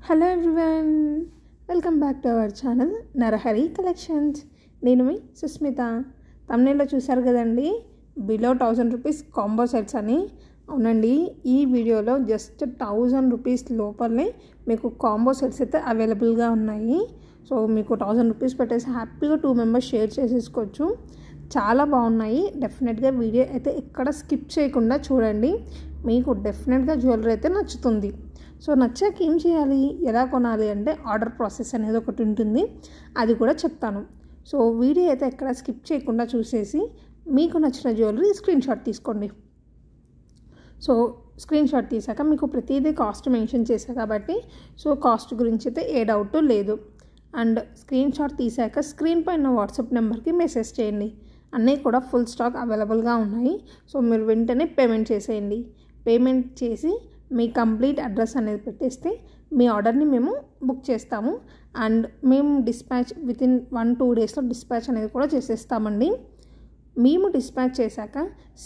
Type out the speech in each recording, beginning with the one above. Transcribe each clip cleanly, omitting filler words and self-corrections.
Hello everyone, welcome back to our channel Narahari collections. నేను మీ సుస్మిత. తమ్నైల్లో చూశారు కదండి, బిలో 1000 రూపీస్ కాంబో సెట్స్ అని. అవునండి, ఈ వీడియోలో జస్ట్ 1000 రూపీస్ లోపలనే మీకు కాంబో సెట్స్ అయితే అవైలబుల్గా ఉన్నాయి. సో మీకు 1000 రూపీస్ పెట్టేసి హ్యాపీగా 2 మెంబర్స్ షేర్ చేసేసుకోవచ్చు. చాలా బాగున్నాయి. డెఫినెట్గా వీడియో అయితే ఎక్కడ స్కిప్ చేయకుండా చూడండి. మీకు డెఫినెట్గా జ్యువెలరీ అయితే నచ్చుతుంది. సో నచ్చాక ఏం చేయాలి, ఎలా కొనాలి అంటే ఆర్డర్ ప్రాసెస్ అనేది ఒకటి ఉంటుంది, అది కూడా చెప్తాను. సో వీడియో అయితే ఎక్కడ స్కిప్ చేయకుండా చూసేసి మీకు నచ్చిన జ్యువెలరీ స్క్రీన్ షాట్ తీసుకోండి. సో స్క్రీన్ షాట్ తీసాక మీకు ప్రతిదీ కాస్ట్ మెన్షన్ చేశా కాబట్టి సో కాస్ట్ గురించి అయితే ఏ డౌట్ లేదు. అండ్ స్క్రీన్ షాట్ తీసాక స్క్రీన్ పైన వాట్సాప్ నెంబర్కి మెసేజ్ చేయండి. అన్నీ కూడా ఫుల్ స్టాక్ అవైలబుల్గా ఉన్నాయి. సో మీరు వెంటనే పేమెంట్ చేసేయండి. పేమెంట్ చేసి మీ కంప్లీట్ అడ్రస్ అనేది పెట్టేస్తే మీ ఆర్డర్ని మేము బుక్ చేస్తాము. అండ్ మేము డిస్పాచ్ వితిన్ 1-2 డేస్లో డిస్పాచ్ అనేది కూడా చేసేస్తామండి. మేము డిస్పాచ్ చేశాక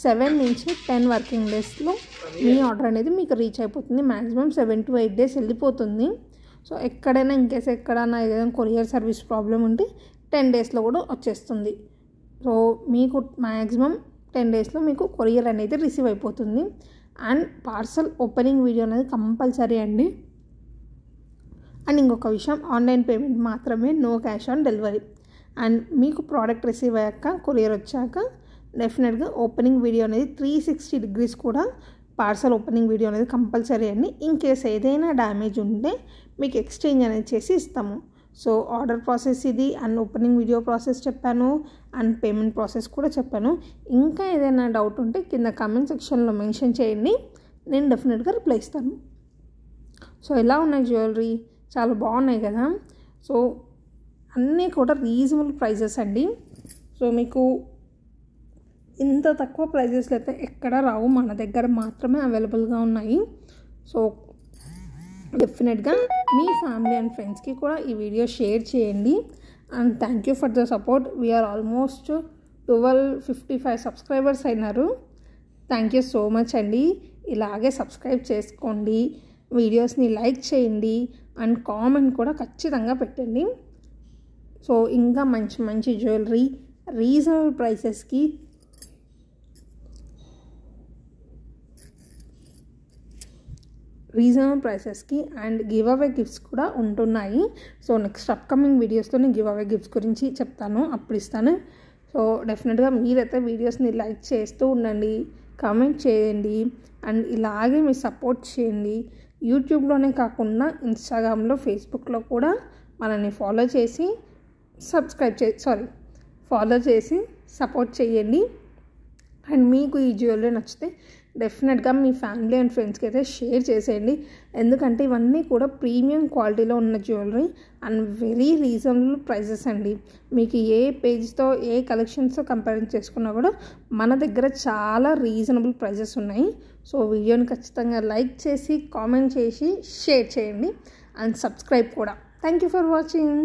7 నుంచి 10 వర్కింగ్ డేస్లో మీ ఆర్డర్ అనేది మీకు రీచ్ అయిపోతుంది. మ్యాక్సిమం 7 to 8 డేస్ వెళ్ళిపోతుంది. సో ఎక్కడైనా ఇన్కేస్ ఎక్కడైనా ఏదైనా కొరియర్ సర్వీస్ ప్రాబ్లం ఉంటే 10 డేస్లో కూడా వచ్చేస్తుంది. సో మీకు మ్యాక్సిమం 10 డేస్లో మీకు కొరియర్ అనేది రిసీవ్ అయిపోతుంది. అండ్ పార్సల్ ఓపెనింగ్ వీడియో అనేది కంపల్సరీ అండి. అండ్ ఇంకొక విషయం, ఆన్లైన్ పేమెంట్ మాత్రమే, no cash on delivery. And మీకు ప్రోడక్ట్ రిసీవ్ అయ్యాక కొరియర్ వచ్చాక డెఫినెట్గా ఓపెనింగ్ వీడియో అనేది 360 degrees కూడా పార్సల్ ఓపెనింగ్ వీడియో అనేది కంపల్సరీ అండి. ఇన్ కేస్ ఏదైనా డ్యామేజ్ ఉంటే మీకు ఎక్స్చేంజ్ అనేది చేసి ఇస్తాము. సో ఆర్డర్ ప్రాసెస్ ఇది, అండ్ ఓపెనింగ్ వీడియో ప్రాసెస్ చెప్పాను, అండ్ పేమెంట్ ప్రాసెస్ కూడా చెప్పాను. ఇంకా ఏదైనా డౌట్ ఉంటే కింద కామెంట్ సెక్షన్లో మెన్షన్ చేయండి, నేను డెఫినెట్గా రిప్లై ఇస్తాను. సో ఎలా ఉన్నాయి జ్యువెలరీ, చాలా బాగున్నాయి కదా. సో అన్నీ కూడా రీజనబుల్ ప్రైజెస్ అండి. సో మీకు ఇంత తక్కువ ప్రైజెస్లో అయితే ఎక్కడ రావు, మన దగ్గర మాత్రమే అవైలబుల్గా ఉన్నాయి. సో డెఫినెట్గా మీ ఫ్యామిలీ అండ్ ఫ్రెండ్స్కి కూడా ఈ వీడియో షేర్ చేయండి. And thank you for the support. We're almost 1255 subscribers అయినారు. థ్యాంక్ యూ సో మచ్ అండి. ఇలాగే సబ్స్క్రైబ్ చేసుకోండి, వీడియోస్ని లైక్ చేయండి, అండ్ కామెంట్ కూడా ఖచ్చితంగా పెట్టండి. సో ఇంకా మంచి మంచి జ్యువెలరీ రీజనబుల్ ప్రైసెస్కి అండ్ గివ్ అవే గిఫ్ట్స్ కూడా ఉంటున్నాయి. సో నెక్స్ట్ అప్కమింగ్ వీడియోస్లో నేను గివ్ అవే గిఫ్ట్స్ గురించి చెప్తాను, అప్పుడు ఇస్తాను. సో డెఫినెట్గా మీరైతే వీడియోస్ని లైక్ చేస్తూ ఉండండి, కామెంట్ చేయండి, అండ్ ఇలాగే మీరు సపోర్ట్ చేయండి. యూట్యూబ్లోనే కాకుండా ఇన్స్టాగ్రామ్లో, ఫేస్బుక్లో కూడా మనల్ని ఫాలో చేసి సపోర్ట్ చేయండి. అండ్ మీకు ఈ జ్యువెలరీ నచ్చితే డెఫినెట్గా మీ ఫ్యామిలీ అండ్ ఫ్రెండ్స్కి అయితే షేర్ చేసేయండి. ఎందుకంటే ఇవన్నీ కూడా ప్రీమియం క్వాలిటీలో ఉన్న jewellery and very reasonable prices అండి. మీకు ఏ పేజ్తో ఏ కలెక్షన్స్తో కంపేర్ చేసుకున్నా కూడా మన దగ్గర చాలా రీజనబుల్ ప్రైజెస్ ఉన్నాయి. సో వీడియోని ఖచ్చితంగా లైక్ చేసి, కామెంట్ చేసి, షేర్ చేయండి, అండ్ సబ్స్క్రైబ్ కూడా. Thank you for watching.